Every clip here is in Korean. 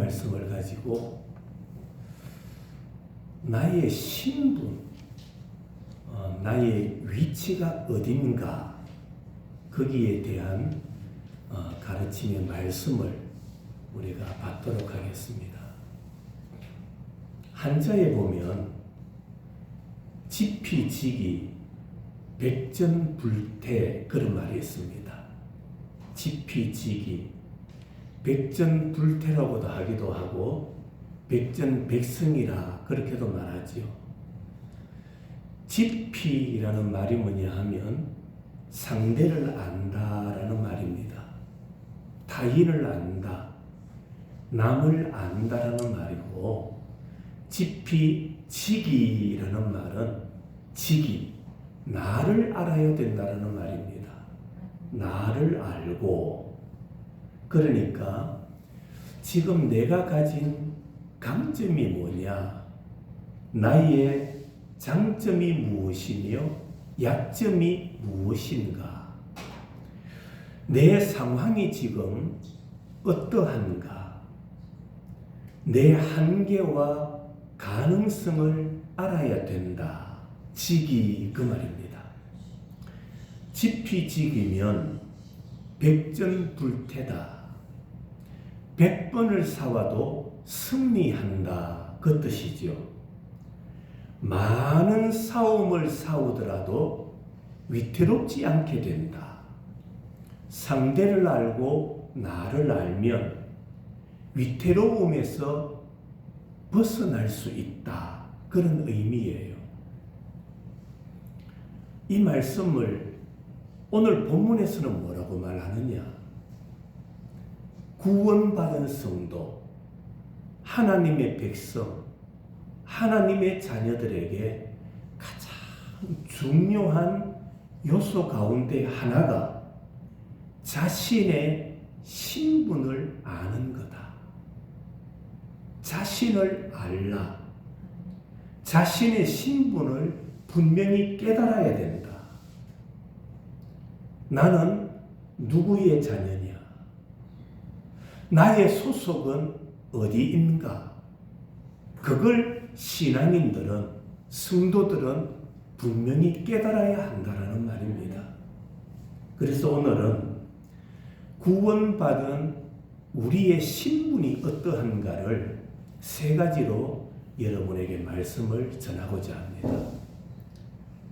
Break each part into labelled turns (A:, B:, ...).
A: 말씀을 가지고 나의 신분, 나의 위치가 어딘가 거기에 대한 가르침의 말씀을 우리가 받도록 하겠습니다. 한자에 보면 지피지기 백전불태 그런 말이 있습니다. 지피지기 백전불태라고도 하기도 하고 백전백승이라 그렇게도 말하지요. 지피라는 말이 뭐냐 하면 상대를 안다라는 말입니다. 타인을 안다, 남을 안다라는 말이고, 지피지기라는 말은 지기, 나를 알아야 된다라는 말입니다. 나를 알고, 그러니까 지금 내가 가진 강점이 뭐냐, 나의 장점이 무엇이며 약점이 무엇인가, 내 상황이 지금 어떠한가, 내 한계와 가능성을 알아야 된다. 지기 그 말입니다. 지피지기면 백전불태다. 100번을 싸워도 승리한다 그 뜻이죠. 많은 싸움을 싸우더라도 위태롭지 않게 된다. 상대를 알고 나를 알면 위태로움에서 벗어날 수 있다. 그런 의미예요. 이 말씀을 오늘 본문에서는 뭐라고 말하느냐? 구원받은 성도, 하나님의 백성, 하나님의 자녀들에게 가장 중요한 요소 가운데 하나가 자신의 신분을 아는 거다. 자신을 알라. 자신의 신분을 분명히 깨달아야 된다. 나는 누구의 자녀냐? 나의 소속은 어디인가? 그걸 신앙인들은, 성도들은 분명히 깨달아야 한다는 말입니다. 그래서 오늘은 구원받은 우리의 신분이 어떠한가를 세 가지로 여러분에게 말씀을 전하고자 합니다.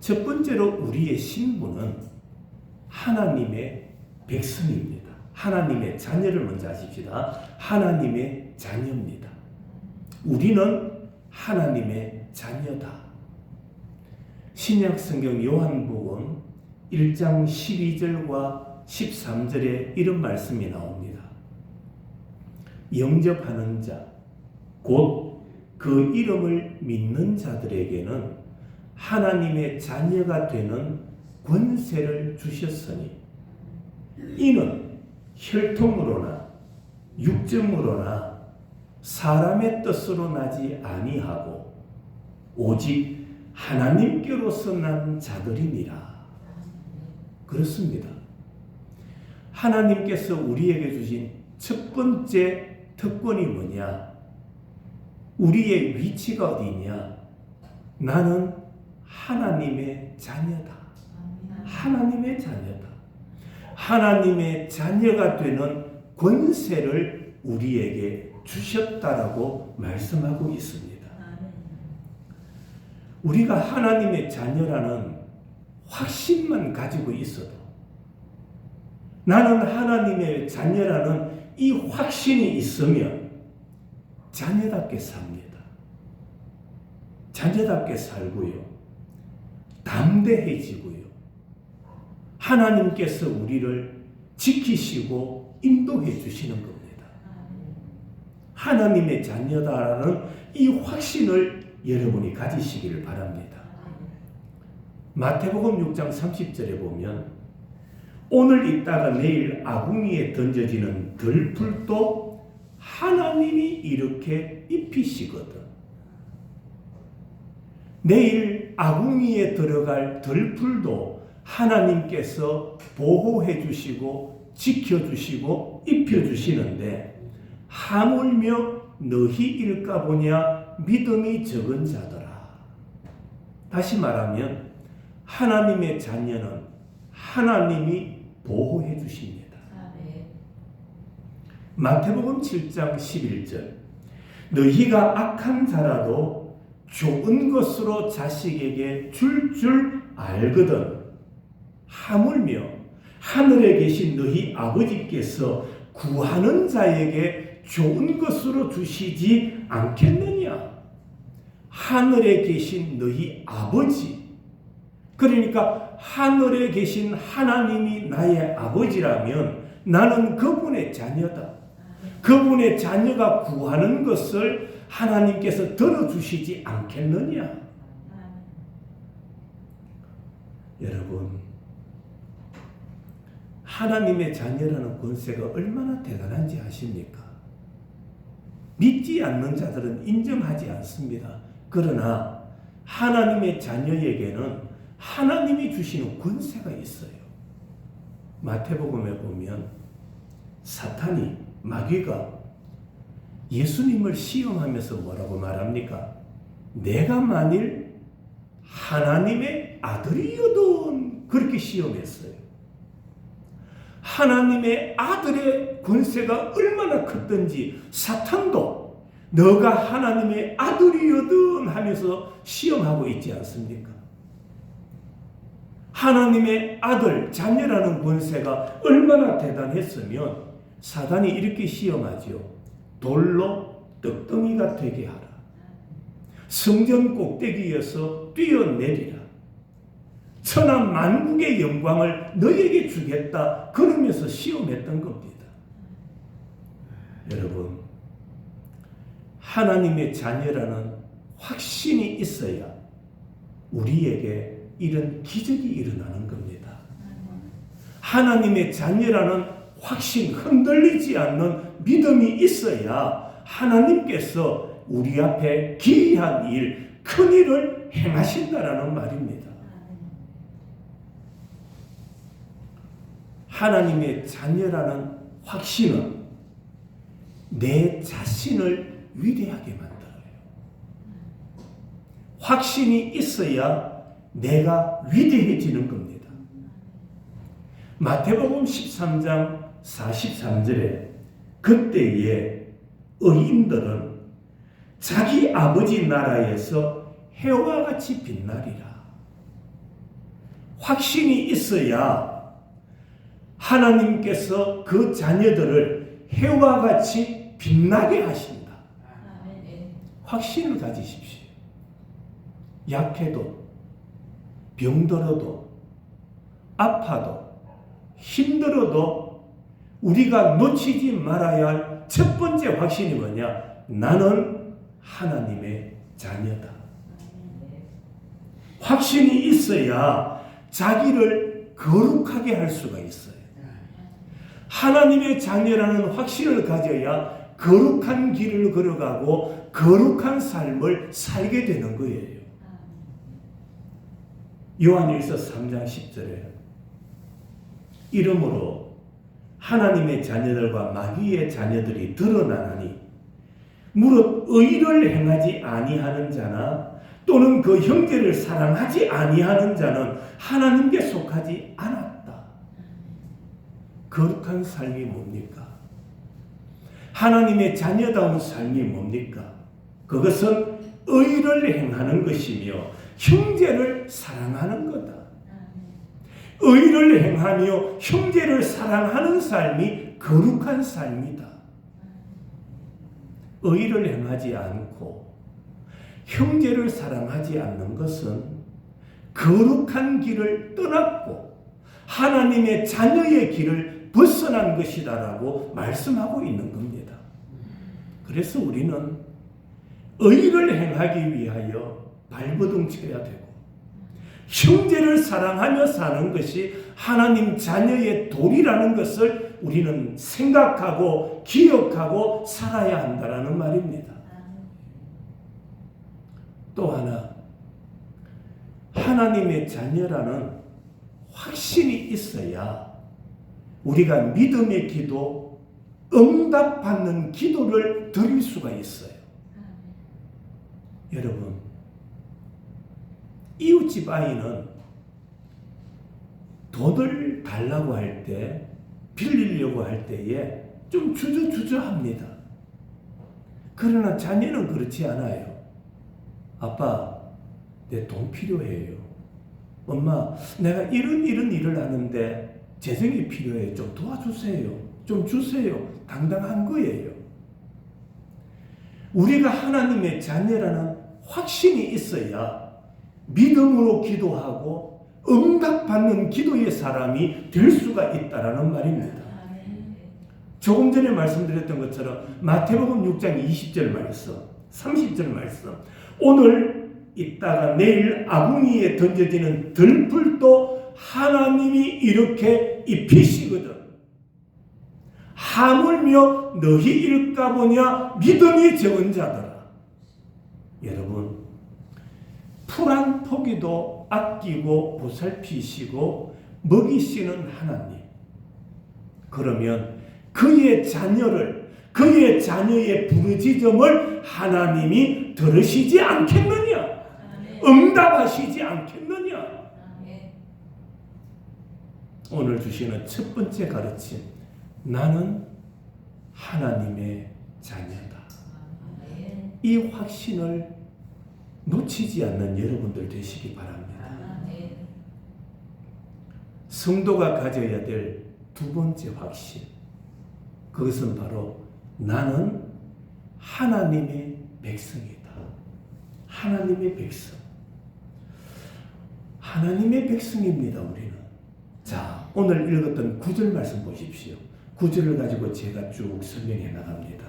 A: 첫 번째로 우리의 신분은 하나님의 백성입니다. 하나님의 자녀를 먼저 하십시다. 하나님의 자녀입니다. 우리는 하나님의 자녀다. 신약성경 요한복음 1장 12절과 13절에 이런 말씀이 나옵니다. 영접하는 자, 곧 그 이름을 믿는 자들에게는 하나님의 자녀가 되는 권세를 주셨으니 이는 혈통으로나 육정으로나 사람의 뜻으로 나지 아니하고 오직 하나님께로서 난 자들이니라. 그렇습니다. 하나님께서 우리에게 주신 첫 번째 특권이 뭐냐? 우리의 위치가 어디냐? 나는 하나님의 자녀다. 하나님의 자녀다. 하나님의 자녀가 되는 권세를 우리에게 주셨다라고 말씀하고 있습니다. 우리가 하나님의 자녀라는 확신만 가지고 있어도, 나는 하나님의 자녀라는 이 확신이 있으면 자녀답게 삽니다. 자녀답게 살고요. 담대해지고요. 하나님께서 우리를 지키시고 인도해 주시는 겁니다. 하나님의 자녀다라는 이 확신을 여러분이 가지시기를 바랍니다. 마태복음 6장 30절에 보면 오늘 있다가 내일 아궁이에 던져지는 들풀도 하나님이 이렇게 입히시거든. 내일 아궁이에 들어갈 들풀도 하나님께서 보호해 주시고 지켜주시고 입혀주시는데 하물며 너희일까 보냐 믿음이 적은 자더라. 다시 말하면 하나님의 자녀는 하나님이 보호해 주십니다. 마태복음 7장 11절 너희가 악한 자라도 좋은 것으로 자식에게 줄 알거든 하물며 하늘에 계신 너희 아버지께서 구하는 자에게 좋은 것으로 주시지 않겠느냐. 하늘에 계신 너희 아버지, 그러니까 하늘에 계신 하나님이 나의 아버지라면 나는 그분의 자녀다. 그분의 자녀가 구하는 것을 하나님께서 들어주시지 않겠느냐. 여러분, 하나님의 자녀라는 권세가 얼마나 대단한지 아십니까? 믿지 않는 자들은 인정하지 않습니다. 그러나 하나님의 자녀에게는 하나님이 주시는 권세가 있어요. 마태복음에 보면 사탄이, 마귀가 예수님을 시험하면서 뭐라고 말합니까? 내가 만일 하나님의 아들이거든 그렇게 시험했어요. 하나님의 아들의 권세가 얼마나 컸던지 사탄도 너가 하나님의 아들이거든 하면서 시험하고 있지 않습니까? 하나님의 아들, 자녀라는 권세가 얼마나 대단했으면 사단이 이렇게 시험하죠. 돌로 떡덩이가 되게 하라. 성전 꼭대기에서 뛰어내리라. 천하 만국의 영광을 너에게 주겠다. 그러면서 시험했던 겁니다. 여러분, 하나님의 자녀라는 확신이 있어야 우리에게 이런 기적이 일어나는 겁니다. 하나님의 자녀라는 확신, 흔들리지 않는 믿음이 있어야 하나님께서 우리 앞에 기이한 일, 큰 일을 행하신다라는 말입니다. 하나님의 자녀라는 확신은 내 자신을 위대하게 만들어요. 확신이 있어야 내가 위대해지는 겁니다. 마태복음 13장 43절에 그때에 의인들은 자기 아버지 나라에서 해와 같이 빛나리라. 확신이 있어야 하나님께서 그 자녀들을 해와 같이 빛나게 하신다. 확신을 가지십시오. 약해도, 병들어도, 아파도, 힘들어도 우리가 놓치지 말아야 할 첫 번째 확신이 뭐냐? 나는 하나님의 자녀다. 확신이 있어야 자기를 거룩하게 할 수가 있어요. 하나님의 자녀라는 확신을 가져야 거룩한 길을 걸어가고 거룩한 삶을 살게 되는 거예요. 요한일서 3장 10절에 이러므로 하나님의 자녀들과 마귀의 자녀들이 드러나나니 무릇 의를 행하지 아니하는 자나 또는 그 형제를 사랑하지 아니하는 자는 하나님께 속하지 않았다. 거룩한 삶이 뭡니까? 하나님의 자녀다운 삶이 뭡니까? 그것은 의를 행하는 것이며 형제를 사랑하는 거다. 의를 행하며 형제를 사랑하는 삶이 거룩한 삶이다. 의를 행하지 않고 형제를 사랑하지 않는 것은 거룩한 길을 떠났고 하나님의 자녀의 길을 벗어난 것이다라고 말씀하고 있는 겁니다. 그래서 우리는 의를 행하기 위하여 발버둥 쳐야 되고 형제를 사랑하며 사는 것이 하나님 자녀의 도리라는 것을 우리는 생각하고 기억하고 살아야 한다는 말입니다. 또 하나, 하나님의 자녀라는 확신이 있어야 우리가 믿음의 기도, 응답받는 기도를 드릴 수가 있어요. 여러분, 이웃집 아이는 돈을 달라고 할 때, 빌리려고 할 때에 좀 주저주저합니다. 그러나 자녀는 그렇지 않아요. 아빠, 내 돈 필요해요. 엄마, 내가 이런 일을 하는데 재정이 필요해요. 좀 도와주세요. 좀 주세요. 당당한 거예요. 우리가 하나님의 자녀라는 확신이 있어야 믿음으로 기도하고 응답받는 기도의 사람이 될 수가 있다라는 말입니다. 조금 전에 말씀드렸던 것처럼 마태복음 6장 20절 말씀, 30절 말씀, 오늘 있다가 내일 아궁이에 던져지는 들풀도 하나님이 이렇게 입히시거든. 하물며 너희 일까 보냐 믿음이 적은 자들아. 여러분, 풀 한 포기도 아끼고 보살피시고 먹이시는 하나님. 그러면 그의 자녀를, 그의 자녀의 부르짖음을 하나님이 들으시지 않겠느냐? 응답하시지 않겠느냐? 오늘 주시는 첫 번째 가르침, 나는 하나님의 자녀다. 이 확신을 놓치지 않는 여러분들 되시기 바랍니다. 성도가 가져야 될 두 번째 확신, 그것은 바로 나는 하나님의 백성이다. 하나님의 백성. 하나님의 백성입니다, 우리는. 자, 오늘 읽었던 9절 말씀 보십시오. 9절을 가지고 제가 쭉 설명해 나갑니다.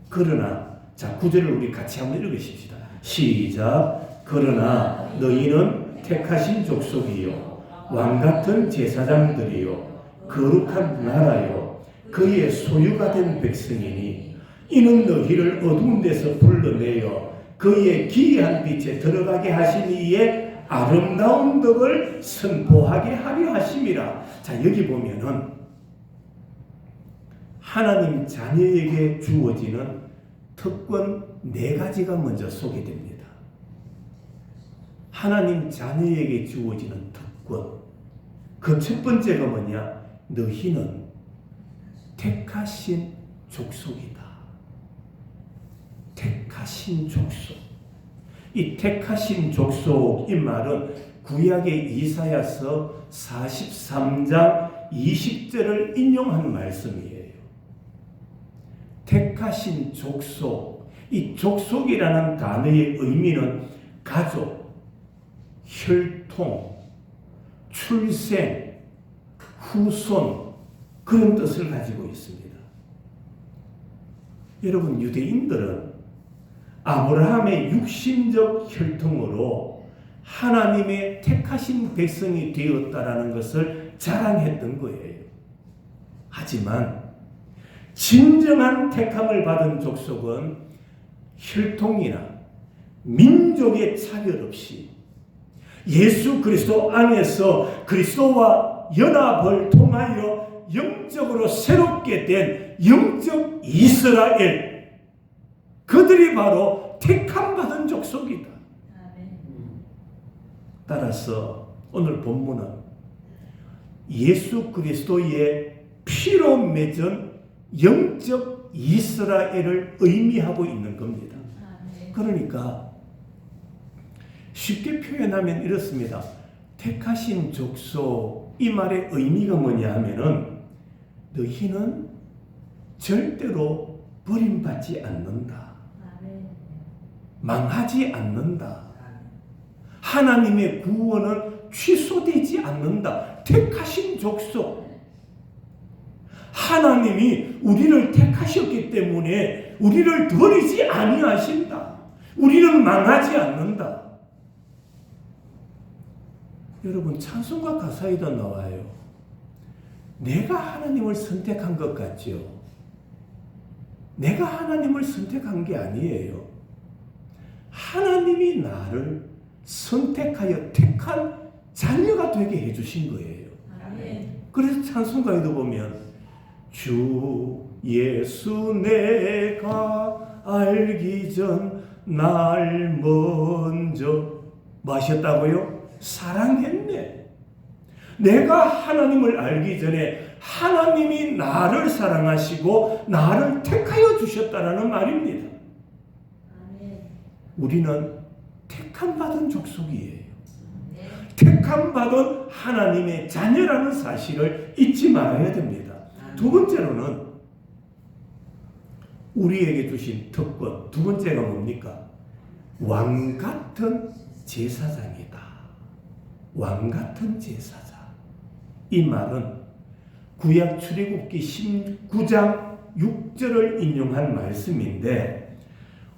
A: 그러나, 자, 9절을 우리 같이 한번 읽으십시다. 시작. 그러나 너희는 택하신 족속이요, 왕같은 제사장들이요, 거룩한 나라요, 그의 소유가 된 백성이니 이는 너희를 어두운 데서 불러내어 그의 기이한 빛에 들어가게 하신 이의 아름다운 덕을 선포하게 하려 하심이라. 자, 여기 보면은 하나님 자녀에게 주어지는 특권 4가지가 먼저 소개됩니다. 하나님 자녀에게 주어지는 특권. 그 첫 번째가 뭐냐? 너희는 택하신 족속이다. 택하신 족속. 이 택하신 족속, 이 말은 구약의 이사야서 43장 20절을 인용한 말씀이에요. 택하신 족속. 이 족속이라는 단어의 의미는 가족, 혈통, 출생, 후손, 그런 뜻을 가지고 있습니다. 여러분, 유대인들은 아브라함의 육신적 혈통으로 하나님의 택하신 백성이 되었다라는 것을 자랑했던 거예요. 하지만 진정한 택함을 받은 족속은 혈통이나 민족의 차별 없이 예수 그리스도 안에서 그리스도와 연합을 통하여 영적으로 새롭게 된 영적 이스라엘, 그들이 바로 택함받은 족속이다. 따라서 오늘 본문은 예수 그리스도의 피로 맺은 영적 이스라엘을 의미하고 있는 겁니다. 그러니까 쉽게 표현하면 이렇습니다. 택하신 족속, 이 말의 의미가 뭐냐 하면은 너희는 절대로 버림받지 않는다. 망하지 않는다. 하나님의 구원은 취소되지 않는다. 택하신 족속. 하나님이 우리를 택하셨기 때문에 우리를 버리지 아니하신다. 우리는 망하지 않는다. 여러분, 찬송가 가사에도 나와요. 내가 하나님을 선택한 것 같죠? 내가 하나님을 선택한 게 아니에요. 하나님이 나를 선택하여 택한 자녀가 되게 해주신 거예요. 그래서 찬송가에도 보면 주 예수 내가 알기 전 날 먼저 뭐 하셨다고요? 사랑했네. 내가 하나님을 알기 전에 하나님이 나를 사랑하시고 나를 택하여 주셨다라는 말입니다. 우리는 택함받은 족속이에요. 택함받은 하나님의 자녀라는 사실을 잊지 말아야 됩니다. 두 번째로는 우리에게 주신 특권, 두 번째가 뭡니까? 왕같은 제사장이다. 왕같은 제사장. 이 말은 구약 출애굽기 19장 6절을 인용한 말씀인데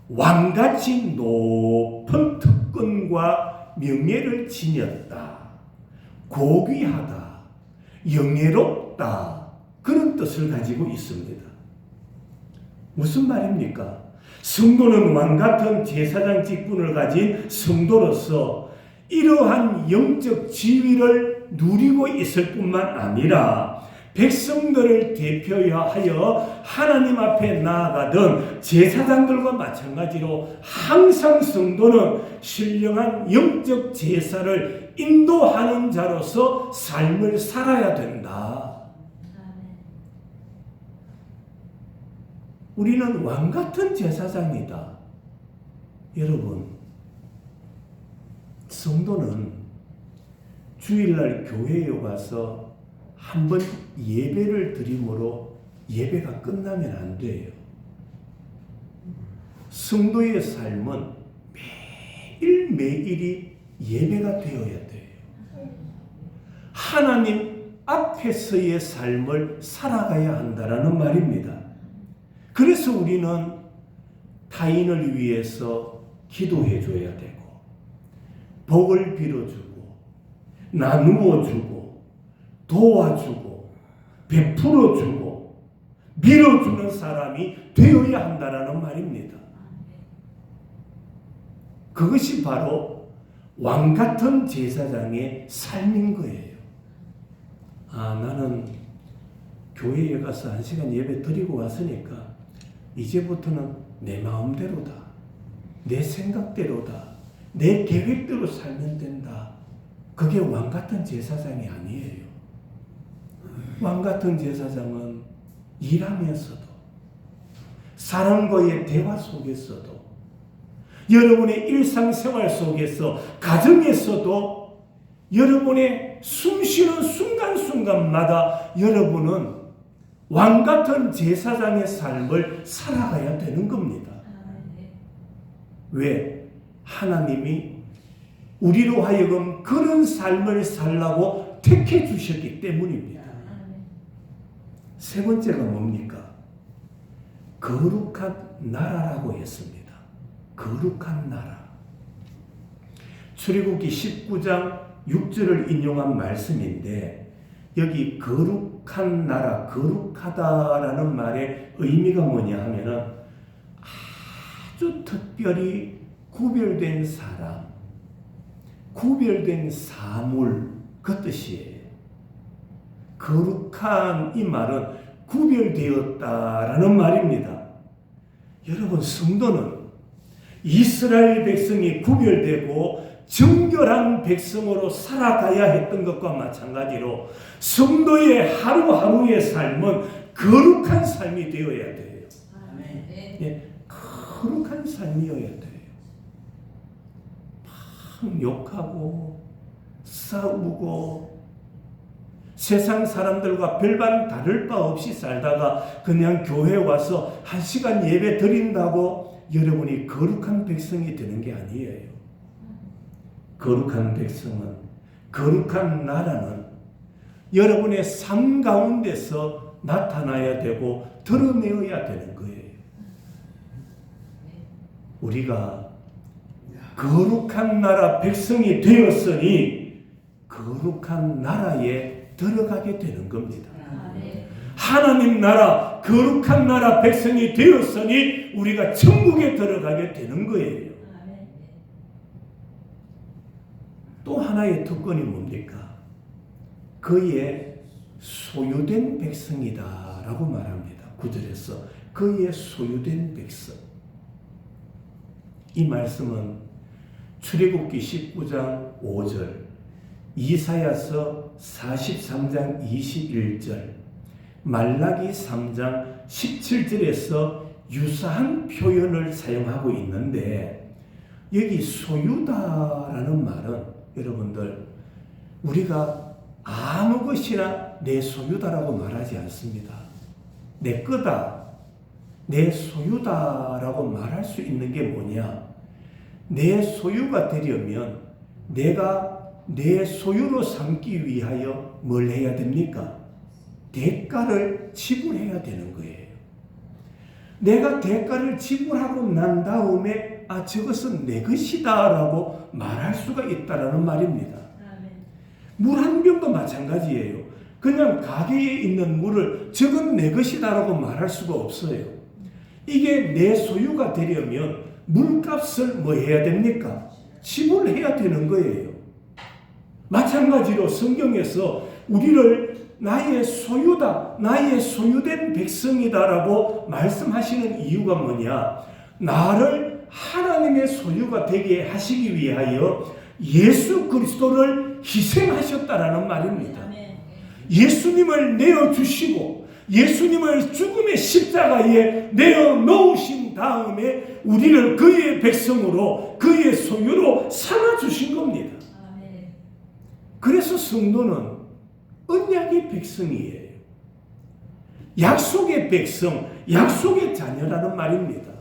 A: 왕같이 높은 특권과 명예를 지녔다. 고귀하다. 영예롭다. 그런 뜻을 가지고 있습니다. 무슨 말입니까? 성도는 왕같은 제사장 직분을 가진 성도로서 이러한 영적 지위를 누리고 있을 뿐만 아니라 백성들을 대표하여 하나님 앞에 나아가던 제사장들과 마찬가지로 항상 성도는 신령한 영적 제사를 인도하는 자로서 삶을 살아야 된다. 우리는 왕같은 제사장이다. 여러분, 성도는 주일날 교회에 와서 한번 예배를 드림으로 예배가 끝나면 안 돼요. 성도의 삶은 매일매일이 예배가 되어야 돼요. 하나님 앞에서의 삶을 살아가야 한다는 말입니다. 그래서 우리는 타인을 위해서 기도해 줘야 되고 복을 빌어주고 나누어주고 도와주고 베풀어주고 밀어주는 사람이 되어야 한다는 말입니다. 그것이 바로 왕같은 제사장의 삶인 거예요. 나는 교회에 가서 1시간 예배 드리고 왔으니까 이제부터는 내 마음대로다. 내 생각대로다. 내 계획대로 살면 된다. 그게 왕같은 제사장이 아니에요. 왕같은 제사장은 일하면서도 사람과의 대화 속에서도 여러분의 일상생활 속에서 가정에서도 여러분의 숨쉬는 순간순간마다 여러분은 왕같은 제사장의 삶을 살아가야 되는 겁니다. 왜? 하나님이 우리로 하여금 그런 삶을 살라고 택해 주셨기 때문입니다. 세 번째가 뭡니까? 거룩한 나라라고 했습니다. 거룩한 나라. 출애굽기 19장 6절을 인용한 말씀인데 여기 거룩한 나라, 거룩하다라는 말의 의미가 뭐냐 하면은 아주 특별히 구별된 사람, 구별된 사물, 그 뜻이에요. 거룩한 이 말은 구별되었다라는 말입니다. 여러분, 성도는 이스라엘 백성이 구별되고 정결한 백성으로 살아가야 했던 것과 마찬가지로 성도의 하루하루의 삶은 거룩한 삶이 되어야 돼요. 예, 거룩한 삶이어야 돼요. 막 욕하고 싸우고 세상 사람들과 별반 다를 바 없이 살다가 그냥 교회에 와서 1시간 예배 드린다고 여러분이 거룩한 백성이 되는 게 아니에요. 거룩한 백성은, 거룩한 나라는 여러분의 삶 가운데서 나타나야 되고 드러내어야 되는 거예요. 우리가 거룩한 나라 백성이 되었으니 거룩한 나라에 들어가게 되는 겁니다. 하나님 나라, 거룩한 나라 백성이 되었으니 우리가 천국에 들어가게 되는 거예요. 또 하나의 특권이 뭡니까? 그의 소유된 백성이다 라고 말합니다. 9절에서 그의 소유된 백성. 이 말씀은 출애굽기 19장 5절, 이사야서 43장 21절, 말라기 3장 17절에서 유사한 표현을 사용하고 있는데, 여기 소유다라는 말은 여러분들, 우리가 아무 것이나 내 소유다라고 말하지 않습니다. 내 거다, 내 소유다라고 말할 수 있는 게 뭐냐? 내 소유가 되려면 내가 내 소유로 삼기 위하여 뭘 해야 됩니까? 대가를 지불해야 되는 거예요. 내가 대가를 지불하고 난 다음에 저것은 내 것이다 라고 말할 수가 있다라는 말입니다. 물 한 병도 마찬가지예요. 그냥 가게에 있는 물을 저건 내 것이다 라고 말할 수가 없어요. 이게 내 소유가 되려면 물값을 뭐 해야 됩니까? 지불해야 되는 거예요. 마찬가지로 성경에서 우리를 나의 소유다, 나의 소유된 백성이다라고 말씀하시는 이유가 뭐냐? 나를 하나님의 소유가 되게 하시기 위하여 예수 그리스도를 희생하셨다라는 말입니다. 예수님을 내어주시고 예수님을 죽음의 십자가에 내어놓으신 다음에 우리를 그의 백성으로, 그의 소유로 삼아주신 겁니다. 그래서 성도는 언약의 백성이에요. 약속의 백성, 약속의 자녀라는 말입니다.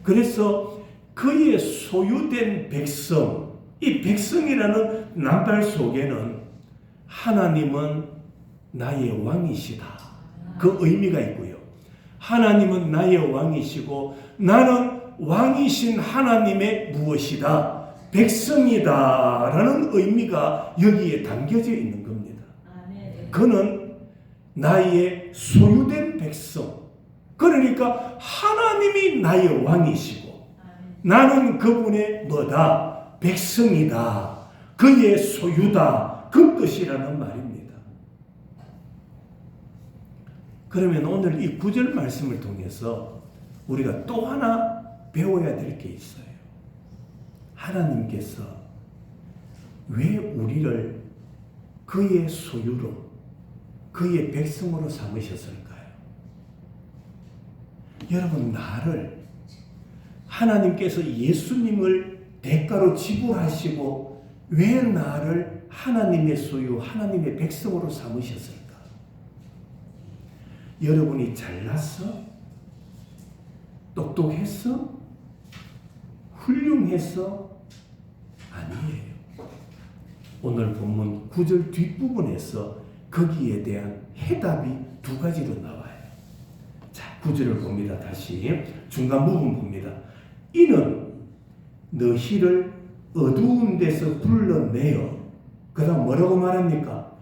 A: 그래서 그의 소유된 백성, 이 백성이라는 나팔 속에는 하나님은 나의 왕이시다, 그 의미가 있고요. 하나님은 나의 왕이시고 나는 왕이신 하나님의 무엇이다? 백성이다 라는 의미가 여기에 담겨져 있는 겁니다. 그는 나의 소유된 백성, 그러니까 하나님이 나의 왕이시고 나는 그분의 뭐다? 백성이다, 그의 소유다, 그 뜻이라는 말입니다. 그러면 오늘 이 9절 말씀을 통해서 우리가 또 하나 배워야 될 게 있어요. 하나님께서 왜 우리를 그의 소유로, 그의 백성으로 삼으셨을까요? 여러분, 나를 하나님께서 예수님을 대가로 지불하시고 왜 나를 하나님의 소유, 하나님의 백성으로 삼으셨을까? 여러분이 잘났어? 똑똑했어? 훌륭했어? 아니에요. 오늘 본문 9절 뒷부분에서 거기에 대한 해답이 두 가지로 나와요. 자, 9절을 봅니다. 다시 중간 부분 봅니다. 이는 너희를 어두운 데서 불러내어, 그 다음 뭐라고 말합니까?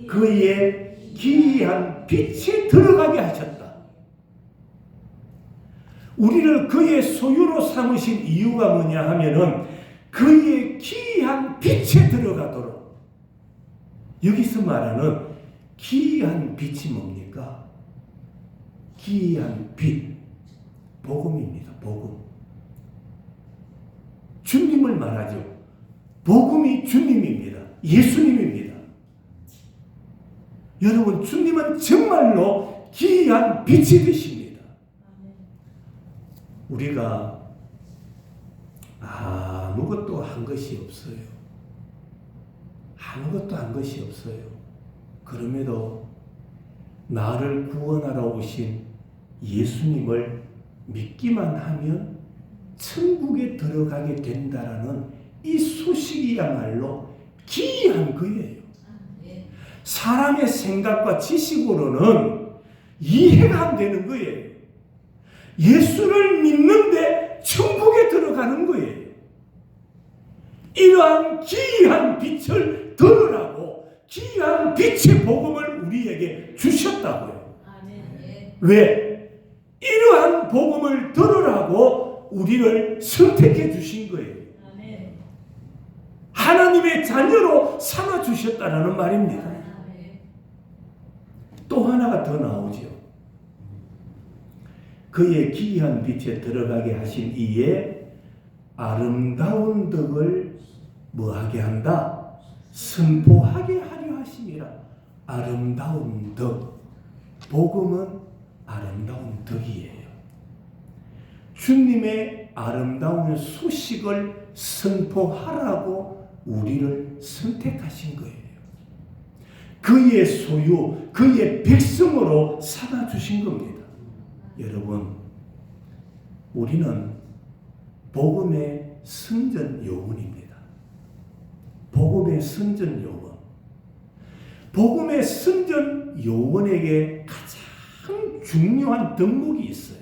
A: 그의 기이한 빛에 들어가게 하셨다. 우리를 그의 소유로 삼으신 이유가 뭐냐 하면은 그의 기이한 빛에 들어가도록. 여기서 말하는 기이한 빛이 뭡니까? 기이한 빛, 복음입니다. 복음. 주님을 말하죠. 복음이 주님입니다. 예수님입니다. 여러분, 주님은 정말로 기이한 빛이 되십니다. 우리가 아무것도 한 것이 없어요. 아무것도 한 것이 없어요. 그럼에도 나를 구원하러 오신 예수님을 믿기만 하면 천국에 들어가게 된다라는 이 소식이야말로 기이한 거예요. 사람의 생각과 지식으로는 이해가 안 되는 거예요. 예수를 믿는데 천국에 들어가는 거예요. 이러한 기이한 빛을 들으라고 기이한 빛의 복음을 우리에게 주셨다고요. 왜? 이러한 복음을 들으라고 우리를 선택해 주신 거예요. 하나님의 자녀로 삼아 주셨다는 말입니다. 또 하나가 더 나오죠. 그의 기이한 빛에 들어가게 하신 이에 아름다운 덕을 뭐하게 한다? 선포하게 하려 하심이라. 아름다운 덕. 복음은 아름다운 덕이에요. 주님의 아름다운 소식을 선포하라고 우리를 선택하신 거예요. 그의 소유, 그의 백성으로 삼아주신 겁니다. 여러분, 우리는 복음의 선전 요원입니다. 복음의 선전 요원. 복음의 선전 요원에게 가장 중요한 덕목이 있어요.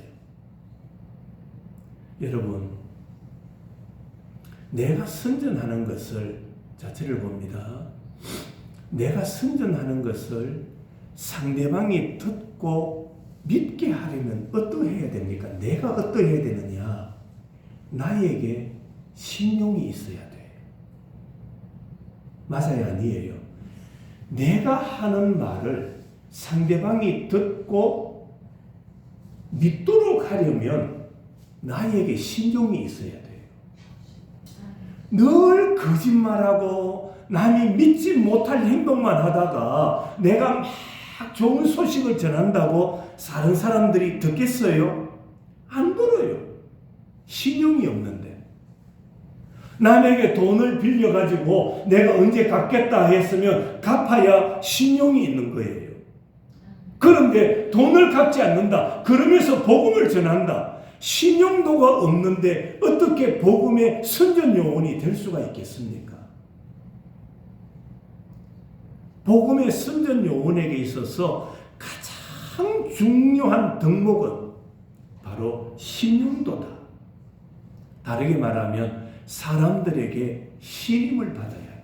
A: 여러분, 내가 선전하는 것을 자체를 봅니다. 내가 선전하는 것을 상대방이 듣고 믿게 하려면 어떠해야 됩니까? 내가 어떠해야 되느냐? 나에게 신용이 있어야 돼요. 맞아요, 아니에요? 내가 하는 말을 상대방이 듣고 믿도록 하려면 나에게 신용이 있어야 돼요. 늘 거짓말하고 남이 믿지 못할 행동만 하다가 내가 막 좋은 소식을 전한다고 다른 사람들이 듣겠어요? 안 들어요. 신용이 없는데. 남에게 돈을 빌려가지고 내가 언제 갚겠다 했으면 갚아야 신용이 있는 거예요. 그런데 돈을 갚지 않는다. 그러면서 복음을 전한다. 신용도가 없는데 어떻게 복음의 선전 요원이 될 수가 있겠습니까? 복음의 선전 요원에게 있어서 가장 중요한 덕목은 바로 신용도다. 다르게 말하면 사람들에게 신임을 받아야 돼요.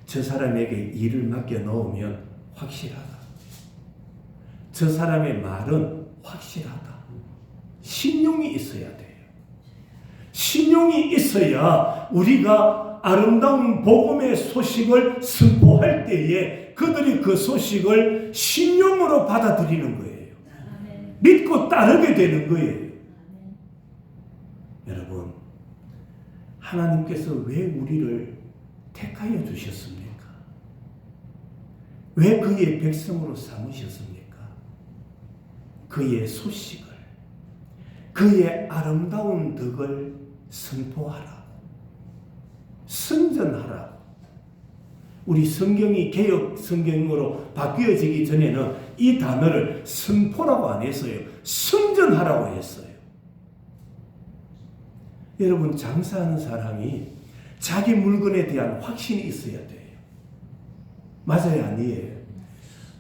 A: 저 사람에게 일을 맡겨놓으면 확실하다. 저 사람의 말은 확실하다. 신용이 있어야 돼요. 신용이 있어야 우리가 아름다운 복음의 소식을 선포할 때에 그들이 그 소식을 신용으로 받아들이는 거예요. 믿고 따르게 되는 거예요. 여러분, 하나님께서 왜 우리를 택하여 주셨습니까? 왜 그의 백성으로 삼으셨습니까? 그의 소식을, 그의 아름다운 덕을 선포하라. 선전하라. 우리 성경이 개역 성경으로 바뀌어지기 전에는 이 단어를 선포라고 안 했어요. 선전하라고 했어요. 여러분, 장사하는 사람이 자기 물건에 대한 확신이 있어야 돼요. 맞아요, 아니에요?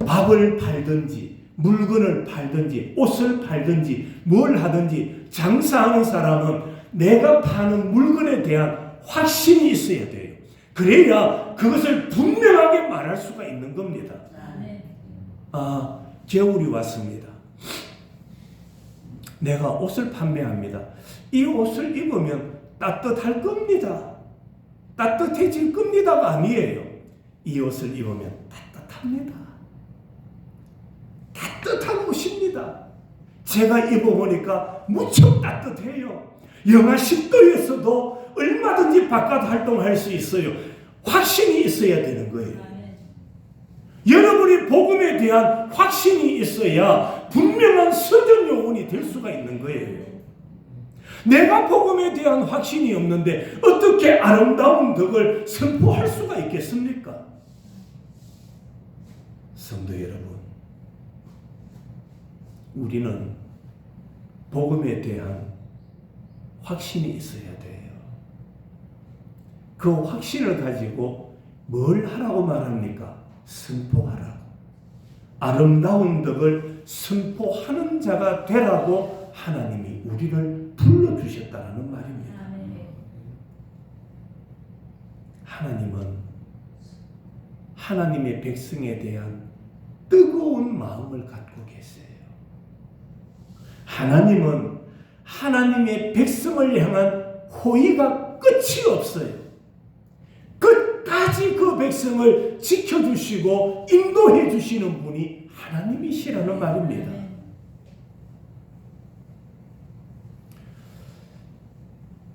A: 밥을 팔든지 물건을 팔든지 옷을 팔든지 뭘 하든지 장사하는 사람은 내가 파는 물건에 대한 확신이 있어야 돼요. 그래야 그것을 분명하게 말할 수가 있는 겁니다. 겨울이 왔습니다. 내가 옷을 판매합니다. 이 옷을 입으면 따뜻할 겁니다. 따뜻해질 겁니다가 아니에요. 이 옷을 입으면 따뜻합니다. 따뜻한 옷입니다. 제가 입어보니까 무척 따뜻해요. 영하 10도였어도 얼마든지 바깥 활동할 수 있어요. 확신이 있어야 되는 거예요. 여러분이 복음에 대한 확신이 있어야 분명한 선전 요원이 될 수가 있는 거예요. 내가 복음에 대한 확신이 없는데 어떻게 아름다운 덕을 선포할 수가 있겠습니까? 성도 여러분, 우리는 복음에 대한 확신이 있어야 돼요. 그 확신을 가지고 뭘 하라고 말합니까? 선포하라고. 아름다운 덕을 선포하는 자가 되라고 하나님이 우리를 불러주셨다는 말입니다. 하나님은 하나님의 백성에 대한 뜨거운 마음을 갖고 계세요. 하나님은 하나님의 백성을 향한 호의가 끝이 없어요. 끝까지 끝까지 그 백성을 지켜주시고 인도해 주시는 분이 하나님이시라는 말입니다.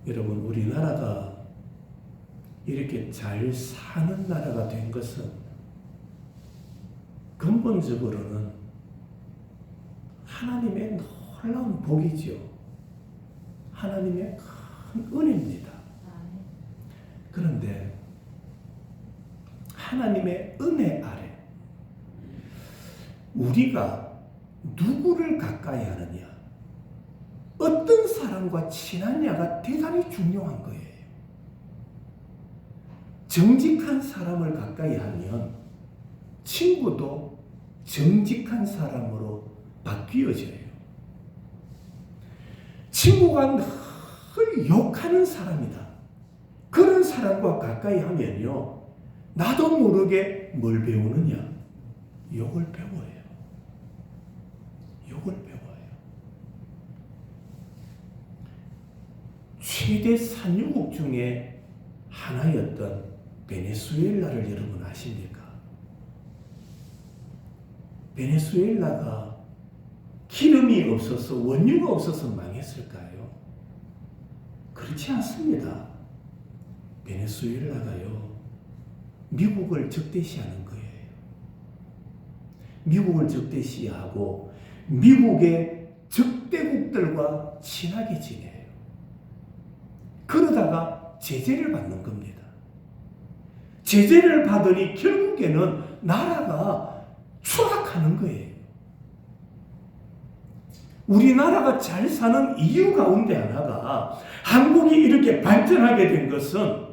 A: 여러분, 우리나라가 이렇게 잘 사는 나라가 된 것은 근본적으로는 하나님의 놀라운 복이지요. 하나님의 큰 은혜입니다. 그런데 하나님의 은혜 아래 우리가 누구를 가까이 하느냐, 어떤 사람과 친하냐가 대단히 중요한 거예요. 정직한 사람을 가까이 하면 친구도 정직한 사람으로 바뀌어져요. 친구가 늘 욕하는 사람이다, 그런 사람과 가까이 하면요, 나도 모르게 뭘 배우느냐? 욕을 배워요. 욕을 배워요. 최대 산유국 중에 하나였던 베네수엘라를 여러분 아십니까? 베네수엘라가 기름이 없어서, 원유가 없어서 망했을까요? 그렇지 않습니다. 베네수엘라가요, 미국을 적대시하는 거예요. 미국을 적대시하고 미국의 적대국들과 친하게 지내요. 그러다가 제재를 받는 겁니다. 제재를 받으니 결국에는 나라가 추락하는 거예요. 우리나라가 잘 사는 이유 가운데 하나가, 한국이 이렇게 발전하게 된 것은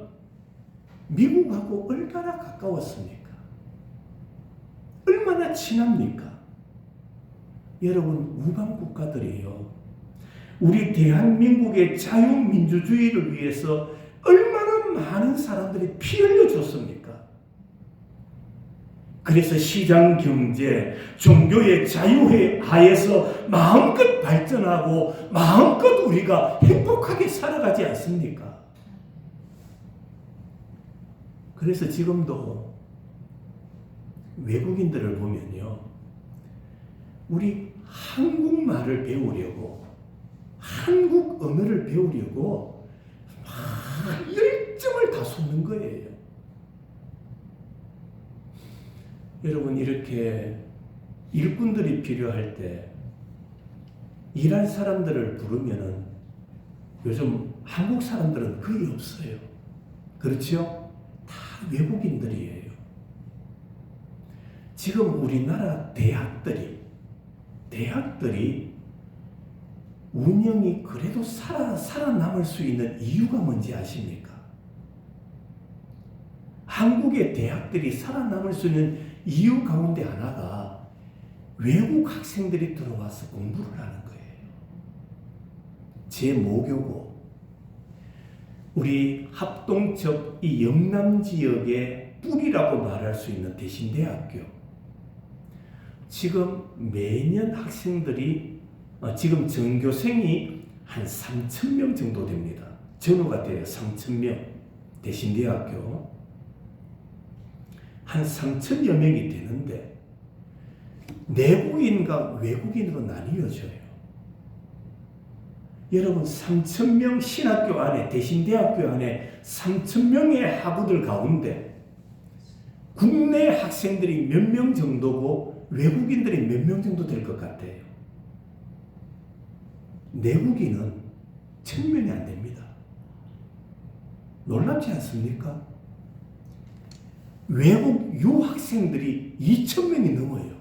A: 미국하고 얼마나 가까웠습니까? 얼마나 친합니까? 여러분, 우방 국가들이요, 우리 대한민국의 자유민주주의를 위해서 얼마나 많은 사람들이 피 흘려줬습니까? 그래서 시장경제, 종교의 자유의 하에서 마음껏 발전하고 마음껏 우리가 행복하게 살아가지 않습니까? 그래서 지금도 외국인들을 보면요, 우리 한국말을 배우려고, 한국 언어를 배우려고 막 열정을 다 쏟는 거예요. 여러분, 이렇게 일꾼들이 필요할 때 일할 사람들을 부르면은 요즘 한국 사람들은 거의 없어요. 그렇죠? 다 외국인들이에요. 지금 우리나라 대학들이 운영이 그래도 살아남을 수 있는 이유가 뭔지 아십니까? 한국의 대학들이 살아남을 수 있는 이유 가운데 하나가 외국 학생들이 들어와서 공부를 하는 거예요. 제 모교고, 우리 합동적 이 영남 지역의 뿌리라고 말할 수 있는 대신대학교. 지금 매년 학생들이, 지금 전교생이 한 3,000명 정도 됩니다. 전후가 돼요. 3,000명. 대신대학교. 한 3,000여 명이 되는데 내국인과 외국인으로 나뉘어져요. 여러분, 3,000명 신학교 안에, 대신대학교 안에 3,000명의 학우들 가운데 국내 학생들이 몇 명 정도고 외국인들이 몇 명 정도 될 것 같아요? 내국인은 1,000명이 안 됩니다. 놀랍지 않습니까? 외국 유학생들이 2,000명이 넘어요.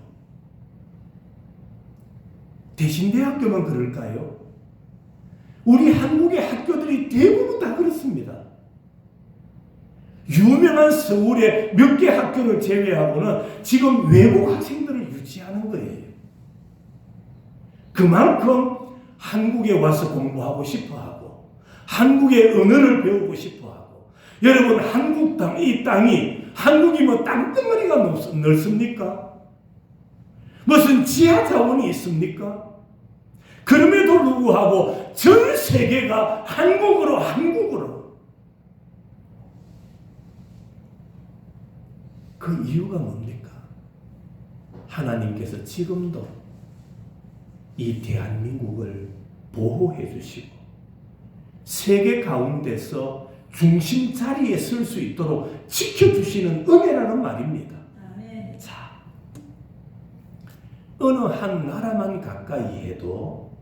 A: 대신대학교만 그럴까요? 우리 한국의 학교들이 대부분 다 그렇습니다. 유명한 서울의 몇 개 학교를 제외하고는 지금 외국 학생들을 유치하는 거예요. 그만큼 한국에 와서 공부하고 싶어하고 한국의 언어를 배우고 싶어하고. 여러분, 한국 땅, 이 땅이, 한국이 뭐 땅덩어리가 넓습니까? 무슨 지하 자원이 있습니까? 그럼에도 불구하고 전 세계가 한국으로 그 이유가 뭡니까? 하나님께서 지금도 이 대한민국을 보호해 주시고 세계 가운데서 중심 자리에 설 수 있도록 지켜주시는 은혜라는 말입니다.
B: 아멘.
A: 자, 어느 한 나라만 가까이 해도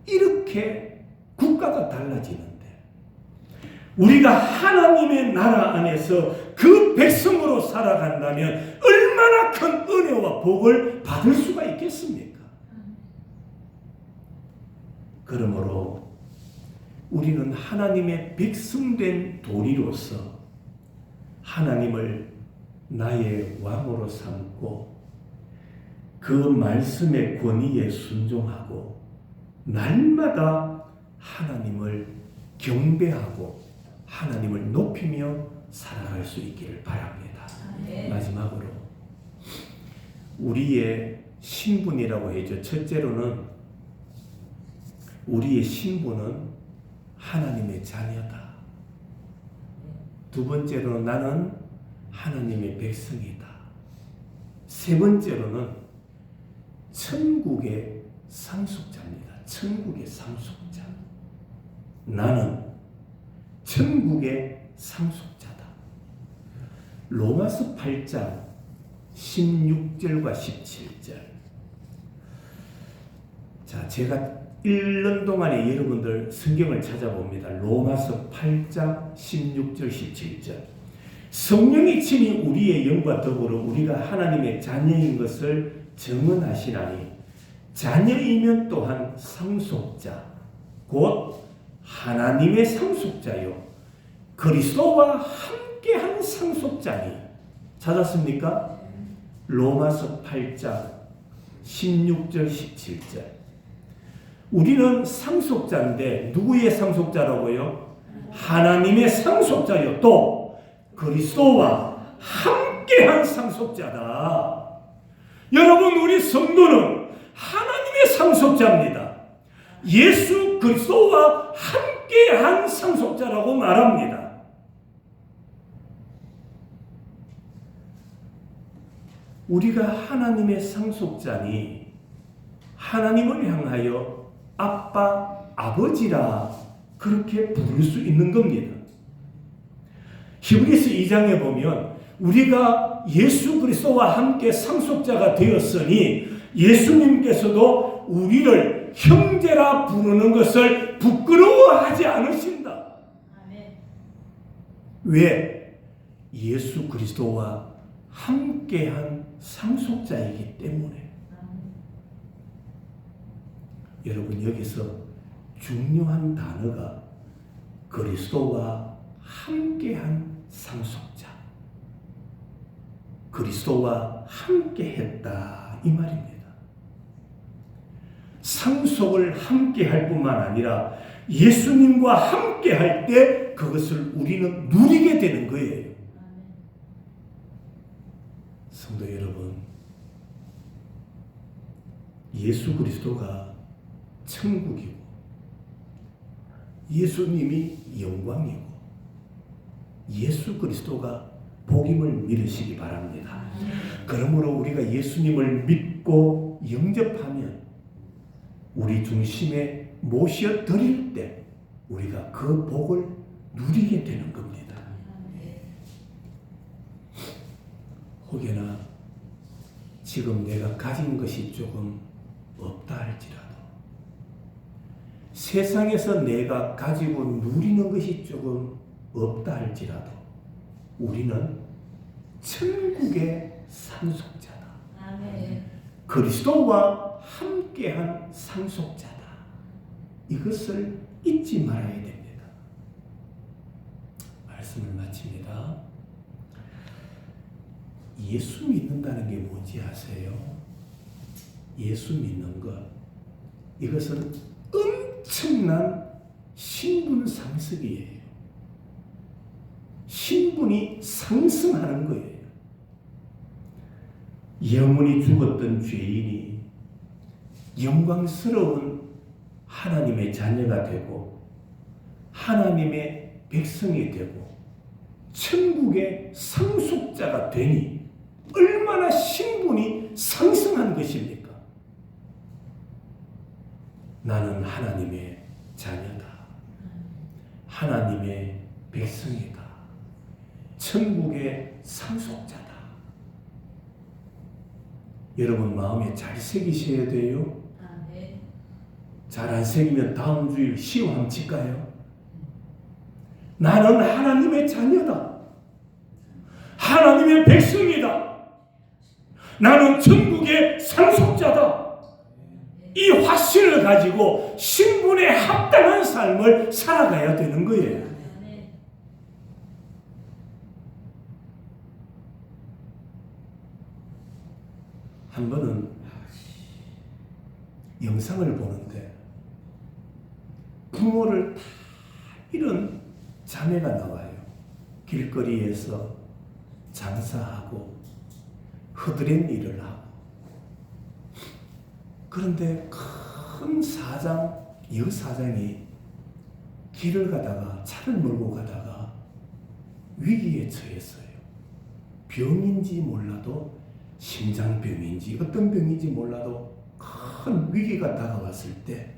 A: 이렇게 국가가 달라지는데 우리가 하나님의 나라 안에서 그 백성으로 살아간다면 얼마나 큰 은혜와 복을 받을 수가 있겠습니까? 그러므로 우리는 하나님의 백성된 도리로서 하나님을 나의 왕으로 삼고 그 말씀의 권위에 순종하고 날마다 하나님을 경배하고 하나님을 높이며 살아갈 수 있기를 바랍니다.
B: 네.
A: 마지막으로 우리의 신분이라고 해죠. 첫째로는 우리의 신분은 하나님의 자녀다. 두 번째로는 나는 하나님의 백성이다. 세 번째로는 천국의 상속자입니다. 천국의 상속자. 나는 천국의 상속자다. 로마서 8장 16절과 17절. 자, 제가 1년 동안에 여러분들 성경을 찾아봅니다. 로마서 8장 16절 17절. 성령이 친히 우리의 영과 더불어 우리가 하나님의 자녀인 것을 증언하시나니 자녀이면 또한 상속자 곧 하나님의 상속자요 그리스도와 함께한 상속자니. 찾았습니까? 로마서 8장 16절 17절. 우리는 상속자인데 누구의 상속자라고요? 하나님의 상속자요 또 그리스도와 함께한 상속자다. 여러분, 우리 성도는 하나님의 상속자입니다. 예수 그리스도와 함께한 상속자라고 말합니다. 우리가 하나님의 상속자니 하나님을 향하여 아빠, 아버지라 그렇게 부를 수 있는 겁니다. 히브리서 2장에 보면 우리가 예수 그리스도와 함께 상속자가 되었으니 예수님께서도 우리를 형제라 부르는 것을 부끄러워하지 않으신다.
B: 아멘.
A: 왜? 예수 그리스도와 함께한 상속자이기 때문에. 여러분, 여기서 중요한 단어가 그리스도와 함께한 상속자, 그리스도와 함께했다 이 말입니다. 상속을 함께할 뿐만 아니라 예수님과 함께할 때 그것을 우리는 누리게 되는 거예요. 성도 여러분, 예수 그리스도가 천국이고 예수님이 영광이고 예수 그리스도가 복임을 믿으시기 바랍니다. 그러므로 우리가 예수님을 믿고 영접하면 우리 중심에 모셔 드릴 때 우리가 그 복을 누리게 되는 겁니다. 혹여나 지금 내가 가진 것이 조금 없다 할지라도 세상에서 내가 가지고 누리는 것이 조금 없다 할지라도 우리는 천국의 상속자다.
B: 아멘.
A: 그리스도와 함께한 상속자다. 이것을 잊지 말아야 됩니다. 말씀을 마칩니다. 예수 믿는다는 게 뭔지 아세요? 예수 믿는 것, 이것은 엄청난 신분 상승이에요. 신분이 상승하는 거예요. 영원히 죽었던 죄인이 영광스러운 하나님의 자녀가 되고 하나님의 백성이 되고 천국의 상속자가 되니 얼마나 신분이 상승한 것입니까? 나는 하나님의 자녀다. 하나님의 백성이다. 천국의 상속자다. 여러분 마음에 잘 새기셔야 돼요.
B: 아멘.
A: 잘 안 새기면 다음 주일 시험 한번 칠까요? 나는 하나님의 자녀다. 하나님의 백성이다. 나는 천국의 상속자다. 이 확신을 가지고 신분에 합당한 삶을 살아가야 되는 거예요.
B: 아멘.
A: 한 번은 영상을 보는데 부모를 다 잃은 자매가 나와요. 길거리에서 장사하고 허드렛 일을 하고. 그런데 큰 사장, 여사장이 길을 가다가 차를 몰고 가다가 위기에 처했어요. 병인지 몰라도 심장병인지 어떤 병인지 몰라도 큰 위기가 다가왔을 때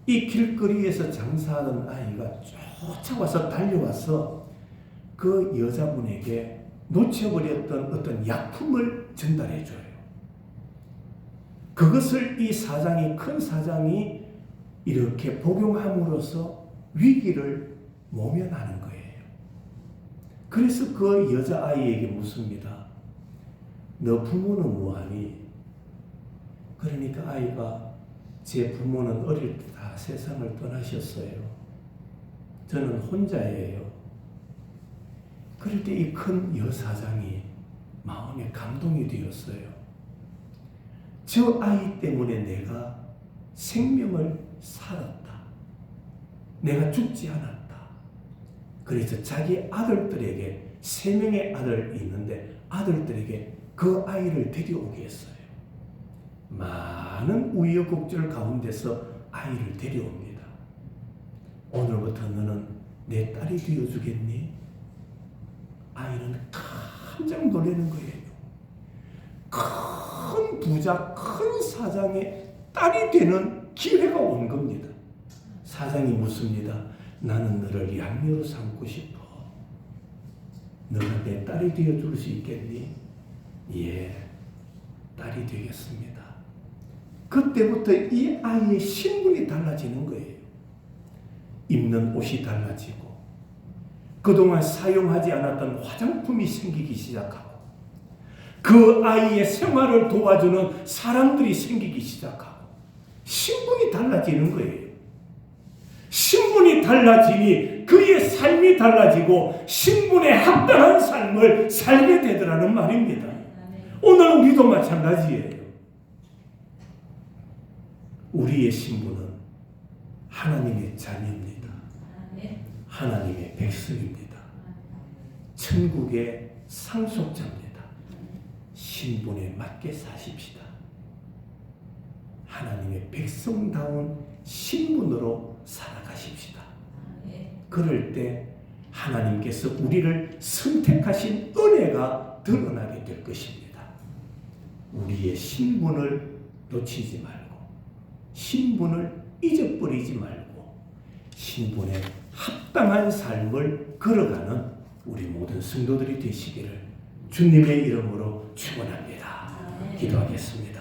A: 이 길거리에서 장사하던 아이가 쫓아와서 달려와서 그 여자분에게 놓쳐버렸던 어떤 약품을 전달해줘요. 그것을 이 사장이, 큰 사장이 이렇게 복용함으로써 위기를 모면하는 거예요. 그래서 그 여자아이에게 묻습니다. 너 부모는 뭐하니? 그러니까 아이가 제 부모는 어릴 때 다 세상을 떠나셨어요. 저는 혼자예요. 그럴 때 이 큰 여사장이 마음에 감동이 되었어요. 저 아이 때문에 내가 생명을 살았다. 내가 죽지 않았다. 그래서 자기 아들들에게 3명의 아들이 있는데 아들들에게 그 아이를 데려오게 했어요. 많은 우여곡절 가운데서 아이를 데려옵니다. 오늘부터 너는 내 딸이 되어주겠니? 아이는 깜짝 놀라는 거예요. 큰 부자, 큰 사장의 딸이 되는 기회가 온 겁니다. 사장이 묻습니다. 나는 너를 양녀로 삼고 싶어. 너가 내 딸이 되어줄 수 있겠니? 예, 딸이 되겠습니다. 그때부터 이 아이의 신분이 달라지는 거예요. 입는 옷이 달라지고 그동안 사용하지 않았던 화장품이 생기기 시작하고 그 아이의 생활을 도와주는 사람들이 생기기 시작하고 신분이 달라지는 거예요. 신분이 달라지니 그의 삶이 달라지고 신분에 합당한 삶을 살게 되더라는 말입니다. 오늘 우리도 마찬가지예요. 우리의 신분은 하나님의 자녀입니다. 하나님의 백성입니다. 천국의 상속자입니다. 신분에 맞게 사십시다. 하나님의 백성다운 신분으로 살아가십시다. 그럴 때 하나님께서 우리를 선택하신 은혜가 드러나게 될 것입니다. 우리의 신분을 놓치지 말고 신분을 잊어버리지 말고 신분에 합당한 삶을 걸어가는 우리 모든 성도들이 되시기를 주님의 이름으로 축원합니다. 기도하겠습니다.